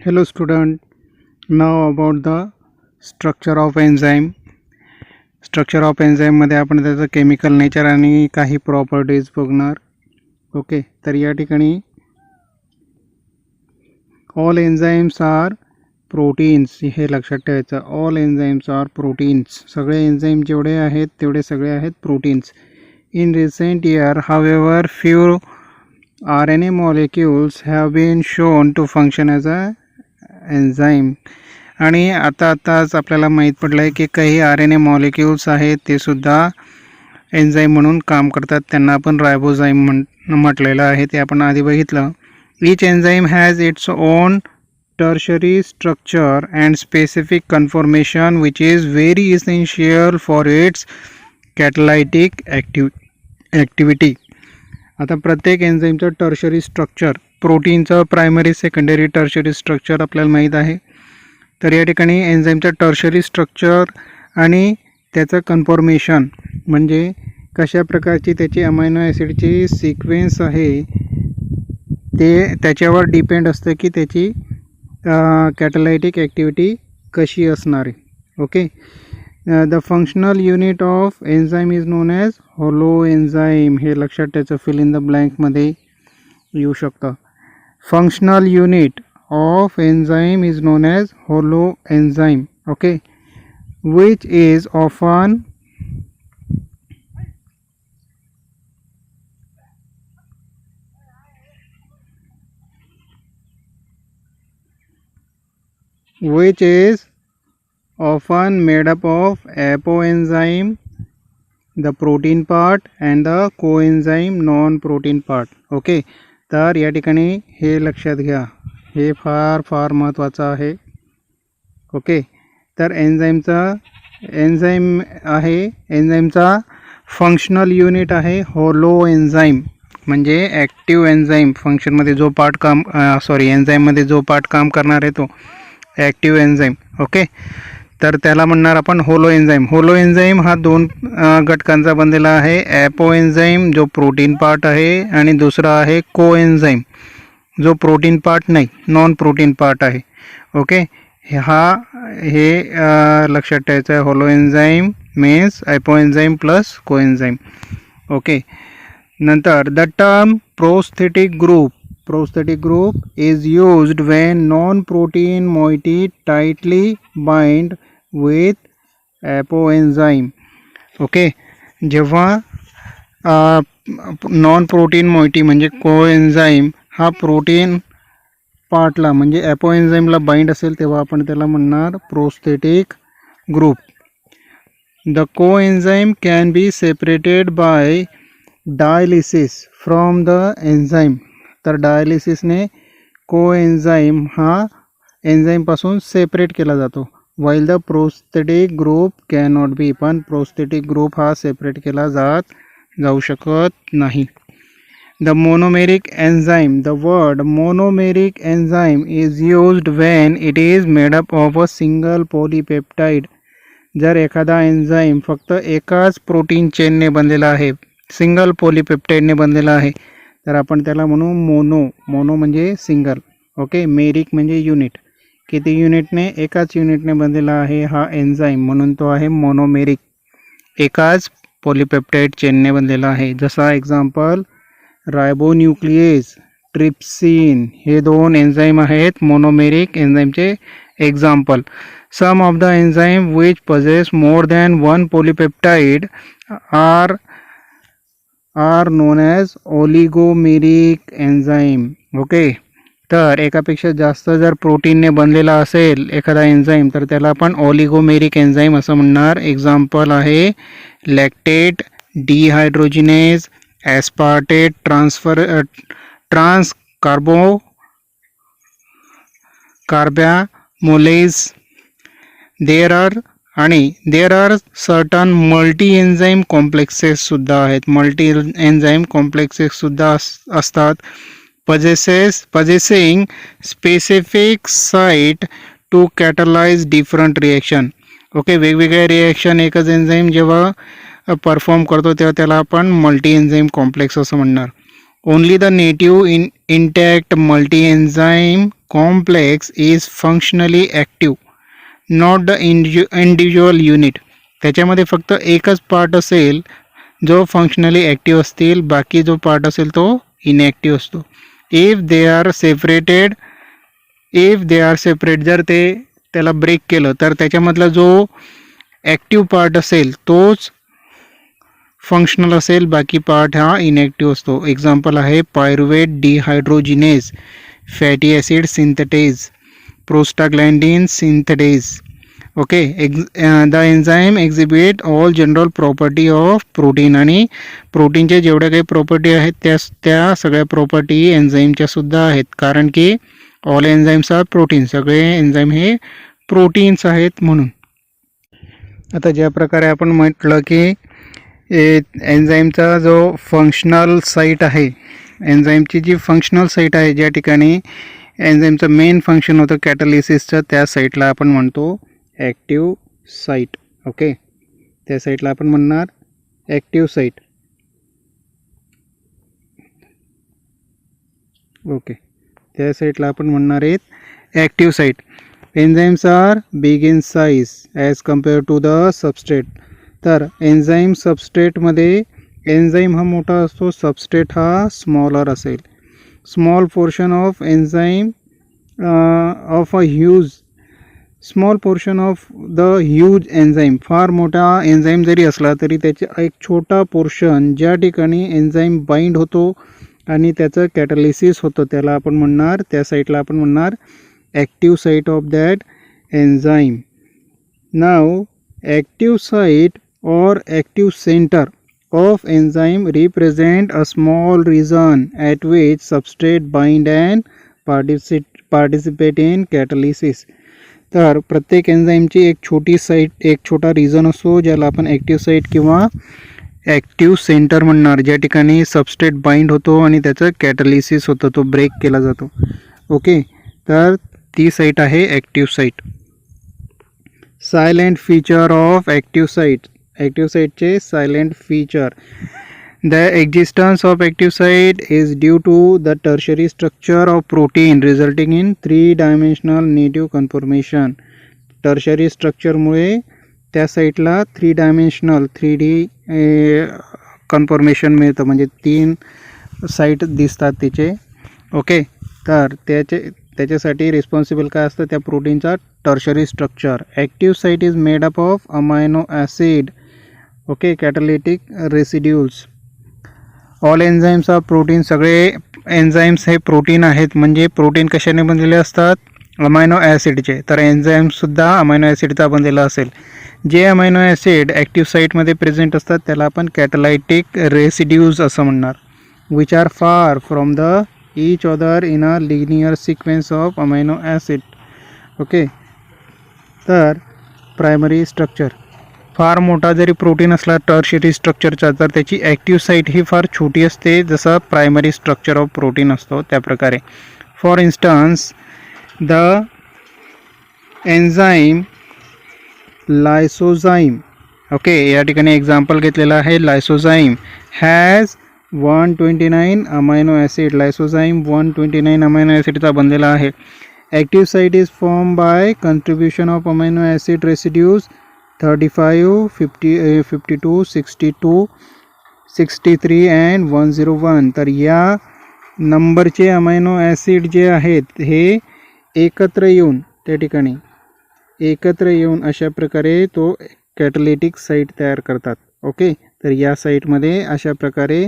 Hello student, now about the structure of enzyme. Structure of enzyme मध्ये आपण त्याचं chemical nature आणि काही प्रॉपर्टीज बघणार. ओके, तर या ठिकाणी ऑल एन्झाइम्स आर प्रोटीन्स, हे लक्षात ठेवायचं. ऑल एन्झाइम्स आर प्रोटीन्स, सगळे एन्झाइम जेवढे आहेत तेवढे सगळे आहेत proteins. In recent year however few RNA molecules have been shown to function as a enzyme. आणि आताच आपल्याला माहीत पडलं आहे की काही RNA मॉलिक्युल्स आहेत ते सुद्धा एन्झाईम म्हणून काम करतात. त्यांना आपण रायबोझाईम म्हटलेलं आहे, ते आपण आधी बघितलं. Each enzyme has its own tertiary structure and specific conformation which is very essential for its catalytic activity. आता प्रत्येक एन्झाईमचं टर्शरी स्ट्रक्चर, प्रोटीनचं प्रायमरी सेकंडरी टर्शरी स्ट्रक्चर आपल्याला माहीत आहे. तर या ठिकाणी एन्झाईमचं टर्शरी स्ट्रक्चर आणि त्याचं कन्फॉर्मेशन म्हणजे कशा प्रकारची त्याची अमायनो ॲसिडची सिक्वेन्स आहे ते त्याच्यावर डिपेंड असतं की त्याची कॅटलायटिक ॲक्टिव्हिटी कशी असणार आहे. Okay, the functional unit of enzyme is known as holoenzyme. हे लक्षात त्याचं फिल इन द ब्लँकमध्ये येऊ शकतं. Functional unit of enzyme is known as holoenzyme. Okay, which is often made up of apoenzyme, the protein part, and the coenzyme non-protein part. Okay, तर या ठिकाणी हे लक्षात घ्या, हे फार फार महत्त्वाचं आहे. ओके, तर एन्झाईमचा फंक्शनल युनिट आहे होलो एन्झाईम, म्हणजे ॲक्टिव्ह एन्झाईम. फंक्शनमध्ये जो पार्ट एन्झाईममध्ये जो पार्ट काम करणार आहे तो ॲक्टिव्ह एन्झाईम. ओके, तर त्याला म्हणणार आपण होलो एन्झाईम. होलो एन्झाईम हा दोन घटकांचा बनलेला आहे. ॲपो एन्झाईम जो प्रोटीन पार्ट आहे आणि दुसरा आहे को एन्झाईम जो प्रोटीन पार्ट नाही, नॉन प्रोटीन पार्ट आहे. ओके, हे लक्षात ठेवायचं आहे. होलो एन्झाईम मीन्स ॲपो एन्झाईम प्लस को एन्झाईम. ओके, नंतर the term prosthetic group is used when non-protein moiety tightly bind with apoenzyme. Okay, जेव्हा नॉन प्रोटीन मोइटी म्हणजे कोएन्झाईम हा प्रोटीन पार्टला म्हणजे ॲपोएन्झाईमला बाइंड असेल तेव्हा आपण त्याला म्हणणार prosthetic group. The coenzyme can be separated by dialysis from the enzyme. तर डायलिसिसने कोएन्झाईम हा एन्झाईमपासून सेपरेट केला जातो. While the prosthetic group can not be, पण प्रोस्थेटिक ग्रुप हा सेपरेट केला जाऊ शकत नाही. The monomeric enzyme. The word monomeric enzyme is used when it is made up of a single polypeptide. जर एखादा एन्झाईम फक्त एकाच प्रोटीन चेनने बनलेला आहे, सिंगल पॉलीपेप्टाइडने बनलेला आहे, तर आपण त्याला म्हणू मोनो म्हणजे सिंगल. ओके, मेरिक म्हणजे युनिट, किती युनिटने, एकाच युनिटने बनलेला आहे हा एन्झाईम, म्हणून तो आहे मोनोमेरिक, एकाच पॉलीपेप्टाइड चेनने बनलेला आहे. जसा एक्झाम्पल रायबोन्यूक्लिएज, ट्रिप्सिन, हे दोन एन्झाईम आहेत मोनोमेरिक एन्झाईमचे example. Some of the enzyme which possess more than one polypeptide are known as oligomeric enzyme. Okay, तर एकापेक्षा जास्त जर प्रोटीनने बनलेला असेल एखादा एन्झाईम तर त्याला आपण ओलिगोमेरिक एन्झाईम असं म्हणणार. एक्झाम्पल आहे lactate डिहायड्रोजिनेज, aspartate carbamolase. There are certain multi enzyme complexes सुद्धा आहेत, मल्टी एन्झाईम कॉम्प्लेक्सेस सुद्धा असतात. possessing specific site to catalyze different reaction. Okay, वेगवेगळ्या रिॲक्शन एकच एन्झाईम जेव्हा परफॉर्म करतो तेव्हा त्याला आपण मल्टी एन्झाईम कॉम्प्लेक्स असं म्हणणार. Only the native intact multi enzyme complex is functionally active, not the individual unit. त्याच्यामध्ये फक्त एकच पार्ट असेल जो फंक्शनली ॲक्टिव्ह असतील, बाकी जो पार्ट असेल तो इनॲक्टिव्ह असतो. इफ दे आर सेपरेट जर त्याला ब्रेक केलं तर त्याच्यामधला जो ॲक्टिव्ह पार्ट असेल तोच फंक्शनल असेल, बाकी पार्ट हा इनॲक्टिव्ह असतो. एक्झाम्पल आहे pyruvate dehydrogenase, fatty acid synthetase, prostaglandin synthetase. Okay, the enzyme exhibit all general property of protein. आणि प्रोटीनच्या जेवढ्या काही प्रॉपर्टी आहेत त्या सगळ्या प्रॉपर्टी एन्झाईमच्या सुद्धा आहेत, कारण की ऑल एन्झाईम्स आर प्रोटीन. सगळे एन्झाईम हे प्रोटीन्स आहेत म्हणून. आता ज्या प्रकारे आपण म्हटलं की एन्झाईमचा जो फंक्शनल साईट आहे, एन्झाईमची जी फंक्शनल साईट आहे, ज्या ठिकाणी एन्झाईमचं मेन फंक्शन होतं कॅटलिसिसचं, त्या साईटला आपण म्हणतो ॲक्टिव्ह साईट. ओके, त्या साईटला आपण म्हणणार ॲक्टिव्ह साईट. ओके, त्या साईटला आपण म्हणणार आहेत active site. Enzymes are big in size as compare to the substrate. तर एन्झाईम सबस्ट्रेटमध्ये एन्झाईम हा मोठा असतो, सबस्ट्रेट हा स्मॉलर असेल. Small portion of enzyme of a huge small portion of the huge enzyme. फार मोठा एन्झाईम जरी असला तरी त्याचा एक छोटा पोर्शन ज्या ठिकाणी एन्झाईम बाइंड होतो आणि त्याचं कॅटलिसिस होतं, त्याला आपण म्हणणार, त्या साईटला आपण म्हणणार active site of that enzyme. Now active site or active center of enzyme represent a small region at which substrate bind and participate in catalysis. तर प्रत्येक एन्झाईमची एक छोटी साईट, एक छोटा रिजन असतो ज्याला आपण ॲक्टिव्ह साईट किंवा ॲक्टिव्ह सेंटर म्हणणार, ज्या ठिकाणी सबस्ट्रेट बाइंड होतो आणि त्याचं कॅटलिसिस होतं, तो ब्रेक केला जातो. ओके, तर ती साईट आहे active site. Salient feature of active site. Active साईटचे salient feature. The existence of active site is due to the tertiary structure of protein resulting in 3 dimensional native conformation. Tertiary स्ट्रक्चरमुळे त्या साईटला 3 dimensional 3D conformation मिळतं, म्हणजे 3 site दिसतात तिचे. Okay, तर त्याच्यासाठी रिस्पॉन्सिबल काय असतं त्या प्रोटीनचा tertiary structure. Active site is made up of amino acid. Okay, catalytic residuals. All enzymes of protein. सगळे एन्झाईम्स हे प्रोटीन आहेत, म्हणजे प्रोटीन कशाने बनलेले असतात? अमायनो ॲसिडचे. तर एन्झाईमसुद्धा अमायनो ॲसिडचा बनलेला असेल. जे अमायनो ॲसिड ॲक्टिव्ह साईटमध्ये प्रेझेंट असतात त्याला आपण कॅटलायटिक रेसिड्यूज असं म्हणणार. Which are far from the each other in a linear sequence of amino acid. Okay, तर प्रायमरी स्ट्रक्चर. फार मोठा जरी प्रोटीन असला टर्शरी स्ट्रक्चरचा, तर त्याची ॲक्टिव्ह साईट ही फार छोटी असते, जसं प्रायमरी स्ट्रक्चर ऑफ प्रोटीन असतो त्याप्रकारे. For instance the enzyme lysozyme. Okay, या ठिकाणी एक्झाम्पल घेतलेलं आहे lysozyme. Has 129 amino acid. Lysozyme 129 amino ॲसिडचा बनलेला आहे. Active site is form by contribution of amino acid residues 35, 52, 62, 63 and 101. तर या नंबरचे अमायनो ॲसिड जे आहेत हे एकत्र येऊन त्या ठिकाणी अशा प्रकारे तो कॅटलिटिक साईट तयार करतात. ओके, तर या साईटमध्ये अशा प्रकारे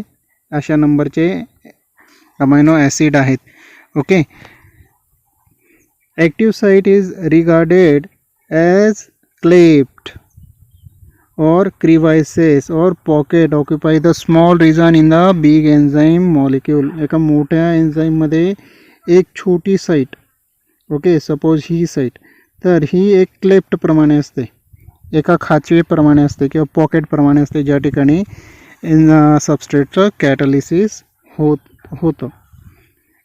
अशा नंबरचे अमायनो ॲसिड आहेत. Okay, active site is regarded as cleft or crevices or pocket occupy the small region in the big enzyme molecule. एका मोठ्या एन्झाईममध्ये एक छोटी साईट. ओके, सपोज ही साईट, तर ही एक क्लेफ्ट प्रमाणे असते, एका खाचेप्रमाणे असते किंवा पॉकेटप्रमाणे असते, ज्या ठिकाणी सबस्ट्रेटचं कॅटलिसिस होतं.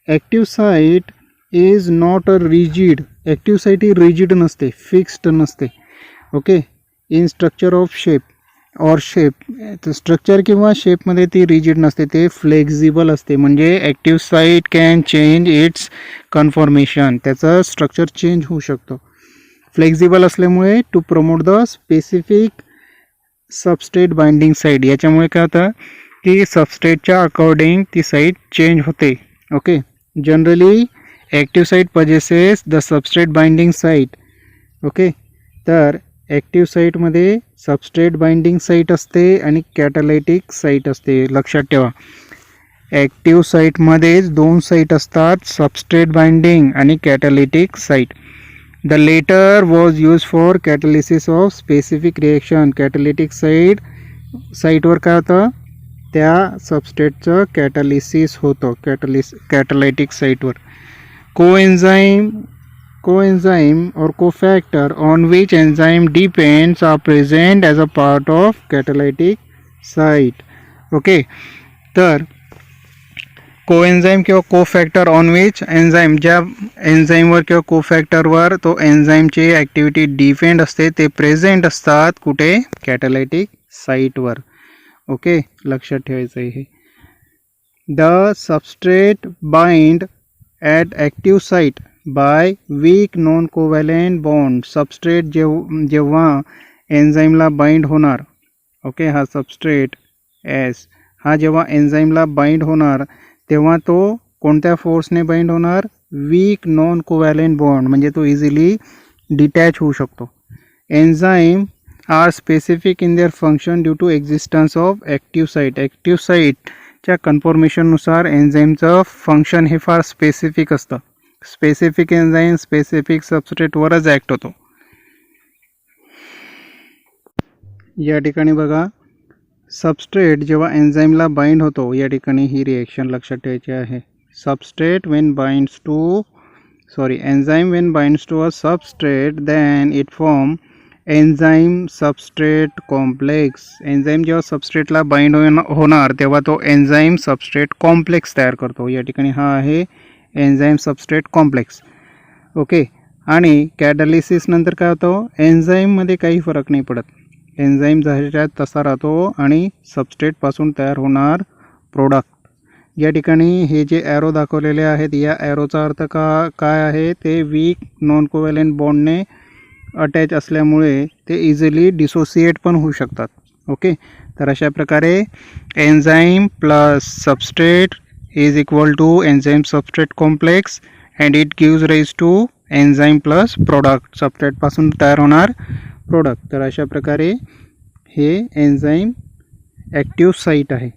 Active site is not a rigid. Active site ही रिजिड नसते, फिक्स्ड नसते. Okay, in structure of shape. और शेप स्ट्रक्चर किंवा शेपमध्ये ती रिजिड नसते, ते फ्लेक्झिबल असते. म्हणजे active site can change its conformation, त्याचं स्ट्रक्चर चेंज होऊ शकतं. फ्लेक्झिबल असल्यामुळे to promote the specific substrate binding site, याच्यामुळे काय होतं की सबस्ट्रेटच्या अकॉर्डिंग ती साईट चेंज होते. Okay, generally active site possesses the substrate binding site. Okay, तर ॲक्टिव्ह साईटमध्ये सबस्ट्रेट बाइंडिंग साईट असते आणि कॅटालायटिक साईट असते. लक्षात ठेवा, ॲक्टिव्ह साईटमध्येच दोन साईट असतात, सबस्ट्रेट बाइंडिंग आणि catalytic site. The latter was use for catalysis of specific reaction. Catalytic साईटवर काय होतं, त्या सबस्ट्रेटचं कॅटालिसिस होतं कॅटालायटिक साईटवर. coenzyme or cofactor on which enzyme depends are present as a part of catalytic site. Okay, तर कोएन्झाईम किंवा कोफॅक्टर ऑन विच एन्झाईम, ज्या एन्झाईमवर किंवा कोफॅक्टरवर तो एन्झाईमची ॲक्टिव्हिटी डिपेंड असते, ते प्रेझेंट असतात कुठे, कॅटालायटिक साईटवर. ओके, लक्षात ठेवायचं आहे हे. The substrate bind at active site by weak non covalent bond. Substrate जेव्हा एन्झाईमला बाइंड होणार, ओके, हा सबस्ट्रेट एस हा जेव्हा एन्झाईमला बाइंड होणार तेव्हा तो कोणत्या फोर्सने बाइंड होणार, वीक नॉन कोव्हॅलेंट बॉन्ड, म्हणजे तो इझिली डिटॅच होऊ शकतो. Enzyme are specific in their function due to existence of active site. Active साईटच्या कन्फॉर्मेशननुसार एन्झाईमचं फंक्शन हे फार स्पेसिफिक असतं. स्पेसिफिक एन्झाईम स्पेसिफिक सबस्ट्रेटवरच ॲक्ट होतो. या ठिकाणी बघा, सबस्ट्रेट जेव्हा एन्झाईमला बाइंड होतो, या ठिकाणी ही रिएक्शन लक्षात ठेवायची आहे. Substrate enzyme when binds to a substrate then it form enzyme substrate complex. Enzyme जेव्हा सबस्ट्रेटला बाइंड होणार तेव्हा तो एन्झाईम सबस्ट्रेट कॉम्प्लेक्स तयार करतो. या ठिकाणी हा आहे एन्झाईम सबस्ट्रेट कॉम्प्लेक्स. ओके, आणि कॅटालिसिस नंतर काय होतं, एन्झाईममध्ये काही फरक नाही पडत, एन्झाईम जशाच्या तसा राहतो आणि सबस्ट्रेटपासून तयार होणार प्रोडक्ट. या ठिकाणी हे जे ॲरो दाखवलेले आहेत, या ॲरोचा अर्थ काय आहे, ते वीक नॉन कोव्हॅलेंट बॉन्डने अटॅच असल्यामुळे ते इझिली डिसोसिएट पण होऊ शकतात. ओके, तर अशा प्रकारे enzyme plus substrate is equal to enzyme substrate complex and it gives rise to enzyme plus product, सबस्ट्रेटपासून तयार होणार प्रोडक्ट. तर अशा प्रकारे हे एन्झाईम ॲक्टिव्ह साईट आहे.